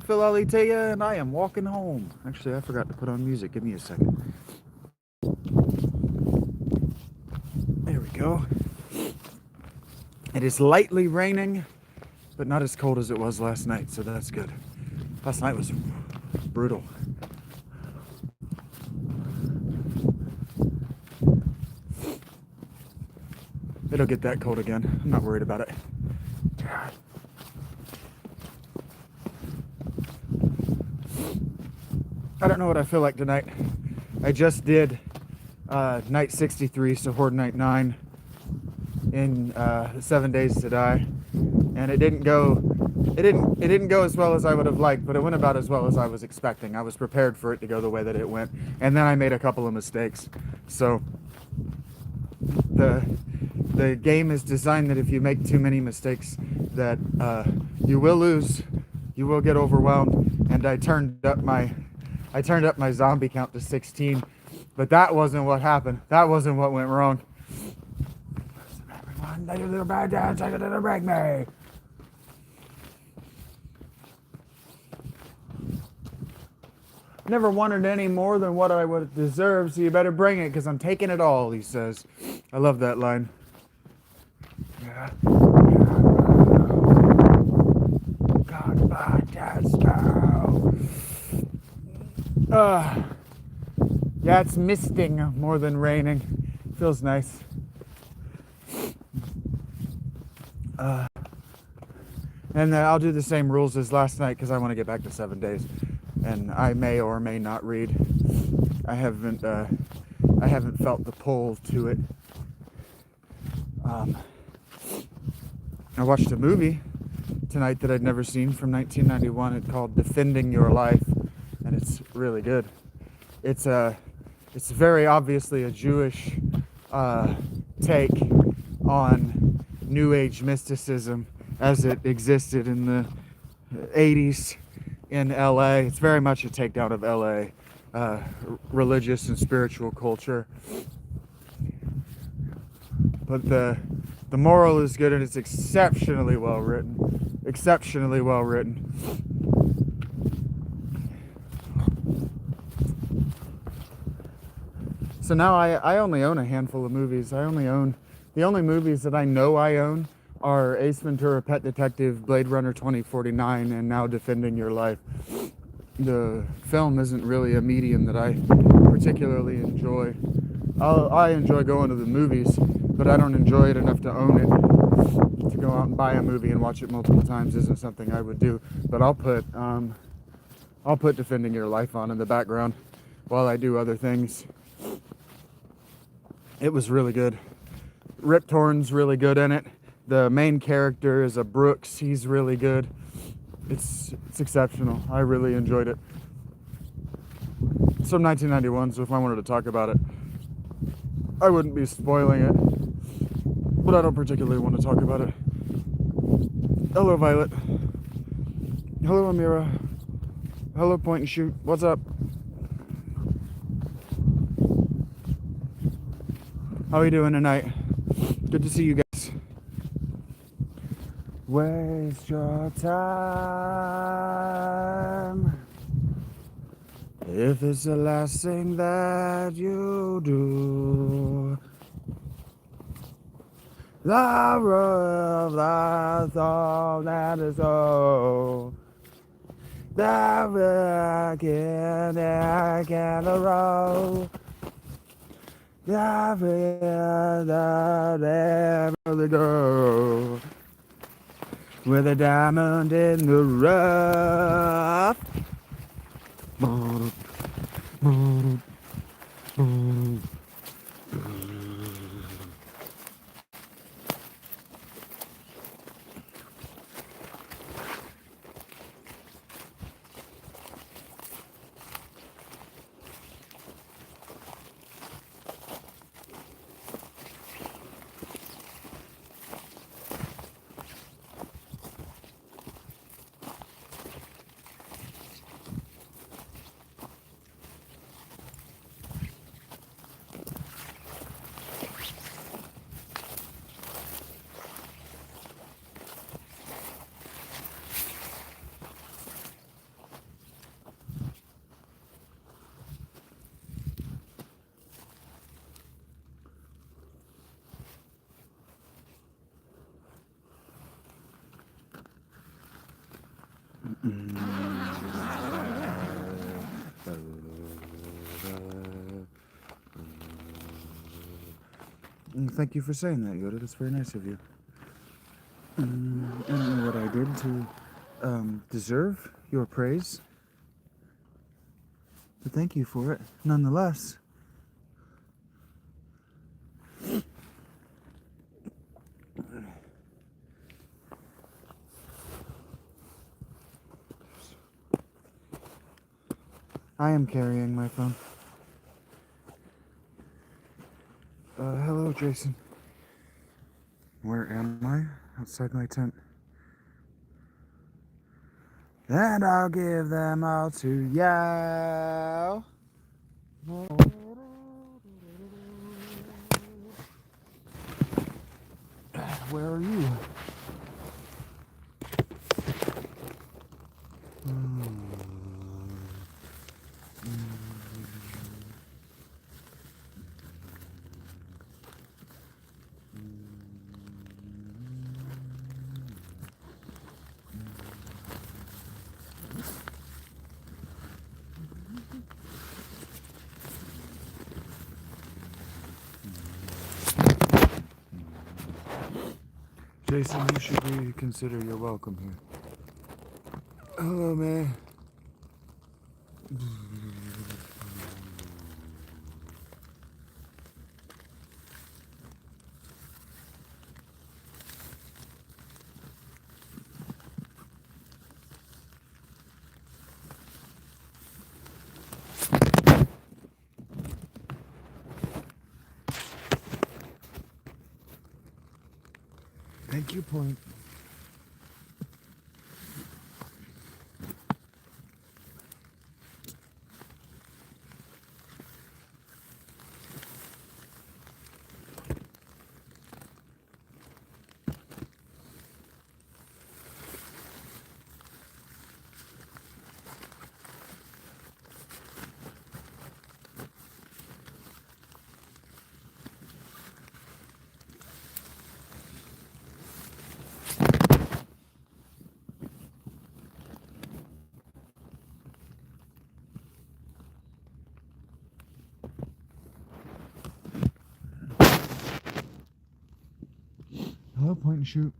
Philalitheia, and I am walking home. Actually, I forgot to put on music. Give me a second. There we go. It is lightly raining, but not as cold as it was last night, so that's good. Last night was brutal. It'll get that cold again. I'm not worried about it. I don't know what I feel like tonight. I just did night 63, so Horde night 9 in 7 Days to Die, and it didn't go as well as I would have liked, but it went about as well as I was expecting. I was prepared for it to go the way that it went, and then I made a couple of mistakes. So the game is designed that if you make too many mistakes, that you will lose, you will get overwhelmed, and I turned up my zombie count to 16, but that wasn't what happened. That wasn't what went wrong. Everyone, take a little bad dance, take a little break me. Never wanted any more than what I would deserve, so you better bring it, because I'm taking it all, he says. I love that line. Yeah. God, my dad's now. Yeah, it's misting more than raining. Feels nice. And I'll do the same rules as last night because I want to get back to 7 days, and I may or may not read. I haven't felt the pull to it. I watched a movie tonight that I'd never seen from 1991. It's called Defending Your Life, and it's really good. It's very obviously a Jewish take on New Age mysticism as it existed in the 80s in LA. It's very much a takedown of LA religious and spiritual culture. But the moral is good, and it's exceptionally well written. Exceptionally well written. So now I only own a handful of movies. The only movies that I know I own are Ace Ventura, Pet Detective, Blade Runner 2049, and now Defending Your Life. The film isn't really a medium that I particularly enjoy. I enjoy going to the movies, but I don't enjoy it enough to own it. To go out and buy a movie and watch it multiple times isn't something I would do. But I'll put Defending Your Life on in the background while I do other things. It was really good. Rip Torn's really good in it. The main character is a Brooks. He's really good. It's exceptional. I really enjoyed it. It's from 1991, so if I wanted to talk about it, I wouldn't be spoiling it. But I don't particularly want to talk about it. Hello, Violet. Hello, Amira. Hello, Point and Shoot. What's up? How are you doing tonight? Good to see you guys. Waste your time if it's the last thing that you do. The world, I thought that is all. That we can roll. That we go. With a diamond in the rough. Thank you for saying that, Yoda. That's very nice of you. I don't know what I did to deserve your praise, but thank you for it, nonetheless. I am carrying my phone. Hello, Jason. Where am I? Outside my tent. And I'll give them all to you. Where are you? Jason, you should reconsider your welcome here. Hello, man. Thank you, Point. Hello, Point and Shoot.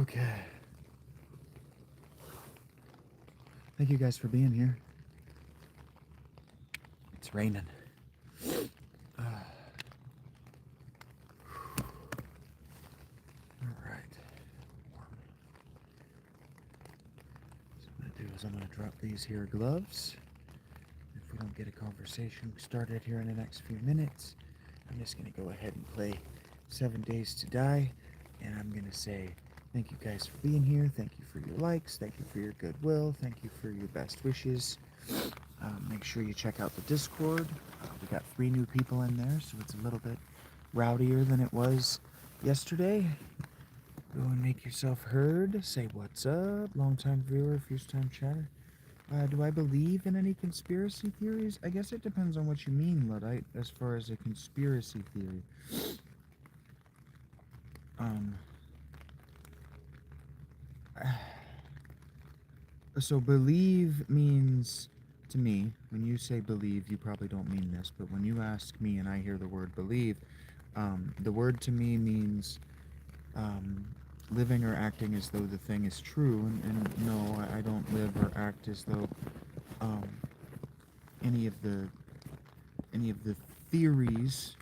Okay. Thank you guys for being here. It's raining. All right. So what I'm going to do is I'm going to drop these here gloves. If we don't get a conversation started here in the next few minutes, I'm just going to go ahead and play 7 Days to Die. And I'm going to say thank you guys for being here. Thank you for your likes. Thank you for your goodwill. Thank you for your best wishes. Make sure you check out the Discord. We got 3 new people in there, so it's a little bit rowdier than it was yesterday. Go and make yourself heard. Say what's up. Long-time viewer, first-time chatter. Do I believe in any conspiracy theories? I guess it depends on what you mean, Luddite, as far as a conspiracy theory. So believe means, to me, when you say believe, you probably don't mean this, but when you ask me and I hear the word believe, the word to me means living or acting as though the thing is true, and no, I don't live or act as though any of the theories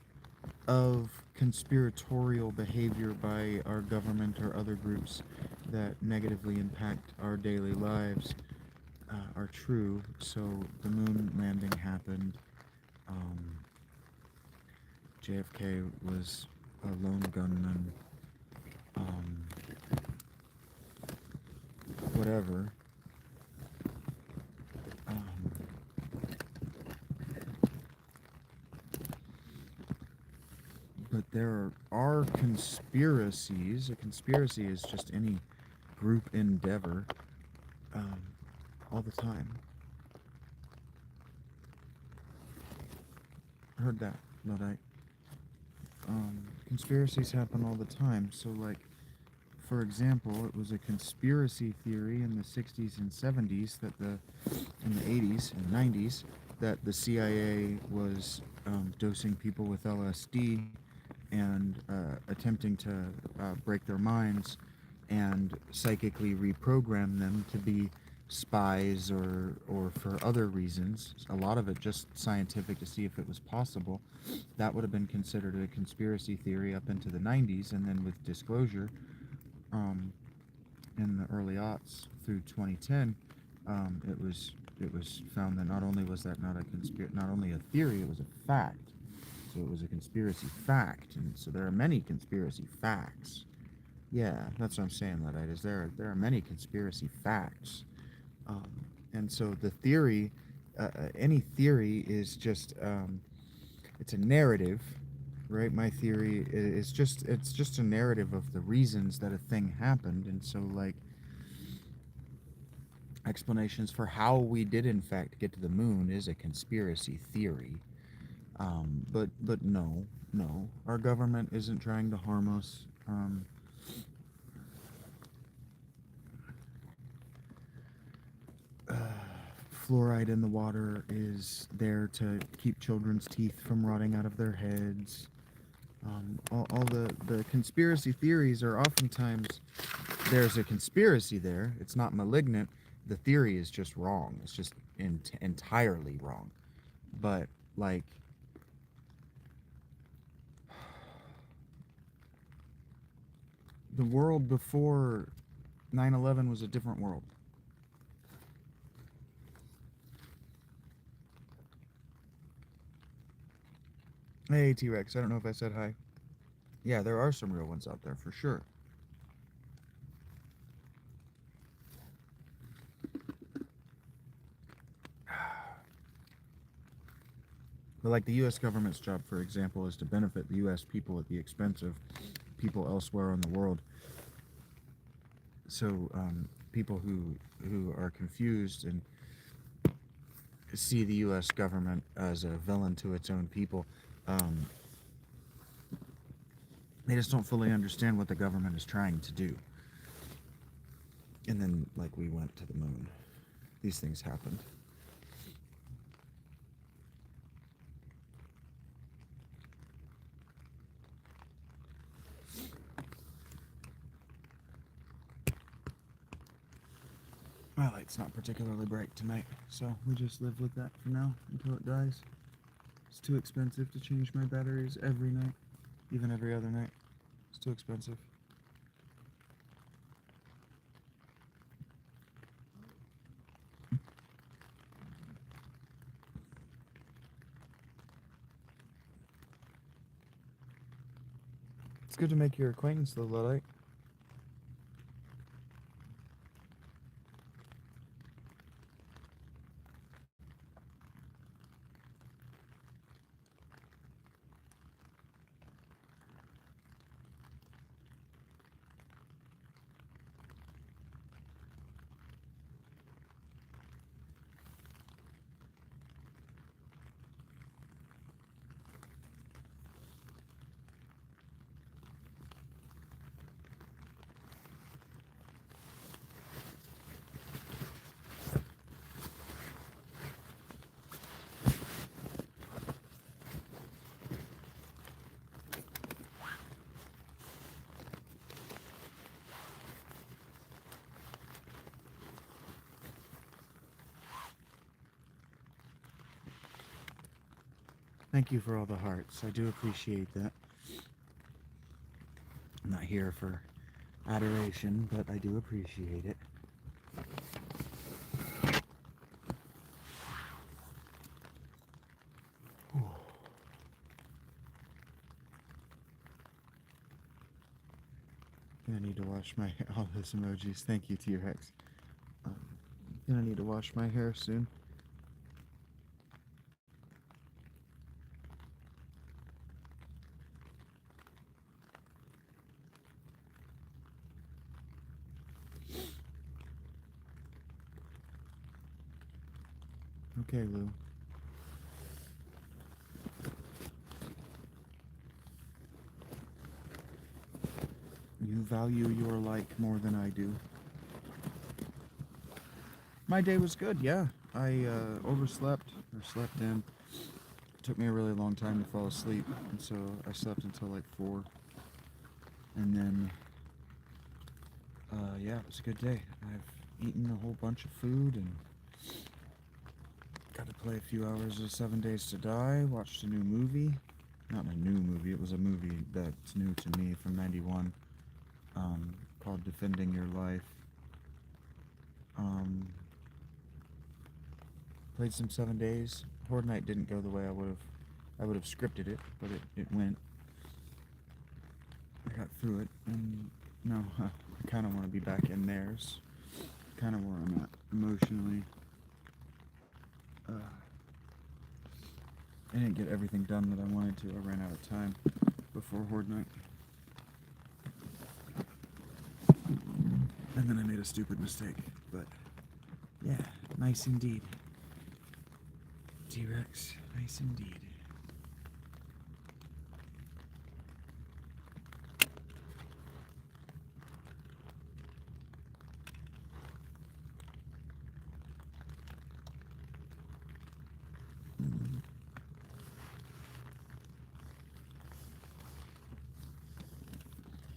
of conspiratorial behavior by our government or other groups that negatively impact our daily lives are true. So the moon landing happened. JFK was a lone gunman. Whatever. But there are conspiracies. A conspiracy is just any group endeavor all the time. Heard that, Luddite. Conspiracies happen all the time. So, like, for example, it was a conspiracy theory in the 60s and 70s that in the 80s and 90s, that the CIA was dosing people with LSD and attempting to break their minds and psychically reprogram them to be spies or for other reasons. A lot of it just scientific to see if it was possible. That would have been considered a conspiracy theory up into the 90s, and then with disclosure in the early aughts through 2010, it was found that not only was that not only a theory, it was a fact. So it was a conspiracy fact, and so there are many conspiracy facts. Yeah, that's what I'm saying, Luddite, is there are many conspiracy facts. And so the theory, any theory is just, it's a narrative, right? My theory is it's just a narrative of the reasons that a thing happened. And so, like, explanations for how we did in fact get to the moon is a conspiracy theory. But no, our government isn't trying to harm us. Fluoride in the water is there to keep children's teeth from rotting out of their heads. All the conspiracy theories are oftentimes, there's a conspiracy there. It's not malignant. The theory is just wrong. It's just entirely wrong. But, like, the world before 9/11 was a different world. Hey, T-Rex, I don't know if I said hi. Yeah, there are some real ones out there, for sure. But, like, the U.S. government's job, for example, is to benefit the U.S. people at the expense of people elsewhere in the world. So people who are confused and see the U.S. government as a villain to its own people, they just don't fully understand what the government is trying to do. And then, like, we went to the moon. These things happened. Skylight's not particularly bright tonight, so we just live with that for now until it dies. It's too expensive to change my batteries every night, even every other night. It's too expensive. It's good to make your acquaintance, though, Luddite. Thank you for all the hearts. I do appreciate that. I'm not here for adoration, but I do appreciate it. Gonna need to wash my hair. All those emojis. Thank you, T-Rex. Gonna need to wash my hair soon. Okay, Lou. You value your like more than I do. My day was good, yeah. I overslept, or slept in. It took me a really long time to fall asleep, and so I slept until like 4. And then, yeah, it was a good day. I've eaten a whole bunch of food and got to play a few hours of 7 Days to Die, watched a new movie. Not a new movie, it was a movie that's new to me from 91, called Defending Your Life. Played some 7 Days. Horde Night didn't go the way I would have scripted it, but it went. I got through it, and no, I kind of want to be back in theirs. Kind of where I'm at emotionally. I didn't get everything done that I wanted to. I ran out of time before Horde Night. And then I made a stupid mistake, but yeah, nice indeed. T-Rex, nice indeed.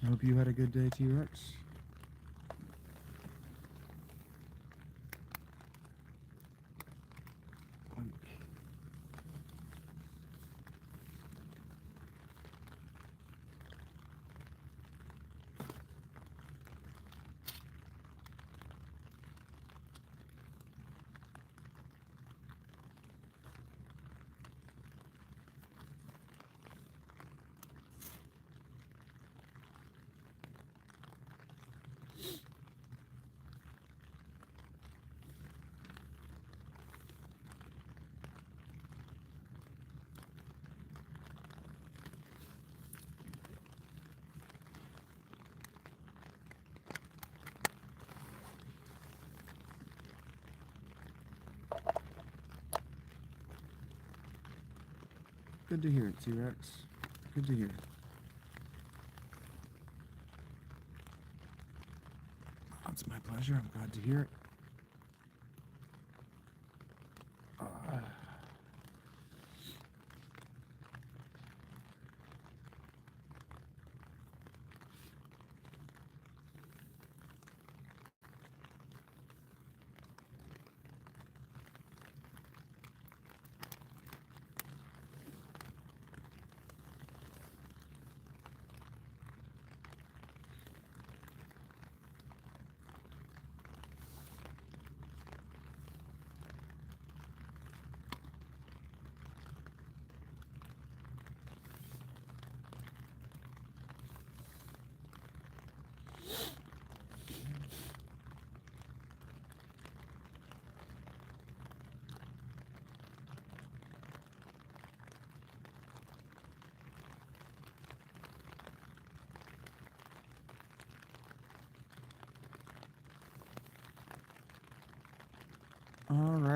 I hope you had a good day, T-Rex. Good to hear it, T-Rex. Good to hear it. Oh, it's my pleasure. I'm glad to hear it.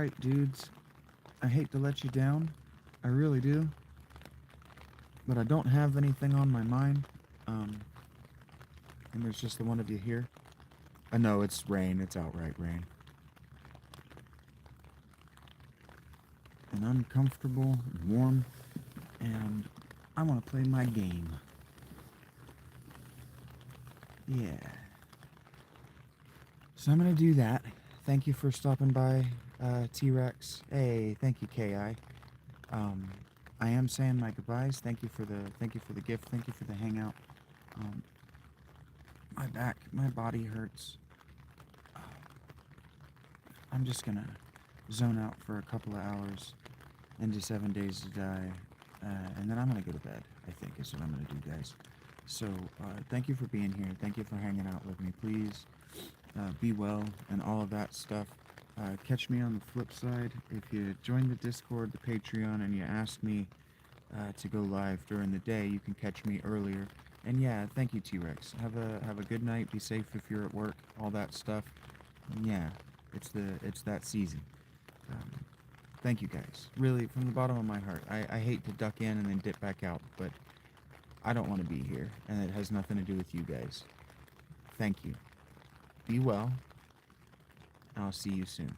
Alright, dudes. I hate to let you down. I really do. But I don't have anything on my mind. And there's just the one of you here. I know it's rain. It's outright rain. And uncomfortable and warm. And I want to play my game. Yeah. So I'm going to do that. Thank you for stopping by, T-Rex. Hey, thank you, K.I. I am saying my goodbyes. Thank you for the gift. Thank you for the hangout. My back, my body hurts. I'm just gonna zone out for a couple of hours into 7 Days to Die, and then I'm gonna go to bed, I think is what I'm gonna do, guys. So, thank you for being here. Thank you for hanging out with me. Please, be well and all of that stuff. Catch me on the flip side. If you join the Discord, the Patreon, and you ask me to go live during the day, you can catch me earlier. And yeah, thank you, T-Rex. Have a good night. Be safe if you're at work. All that stuff. And yeah, it's that season. Thank you, guys. Really, from the bottom of my heart. I hate to duck in and then dip back out, but I don't want to be here, and it has nothing to do with you guys. Thank you. Be well. I'll see you soon.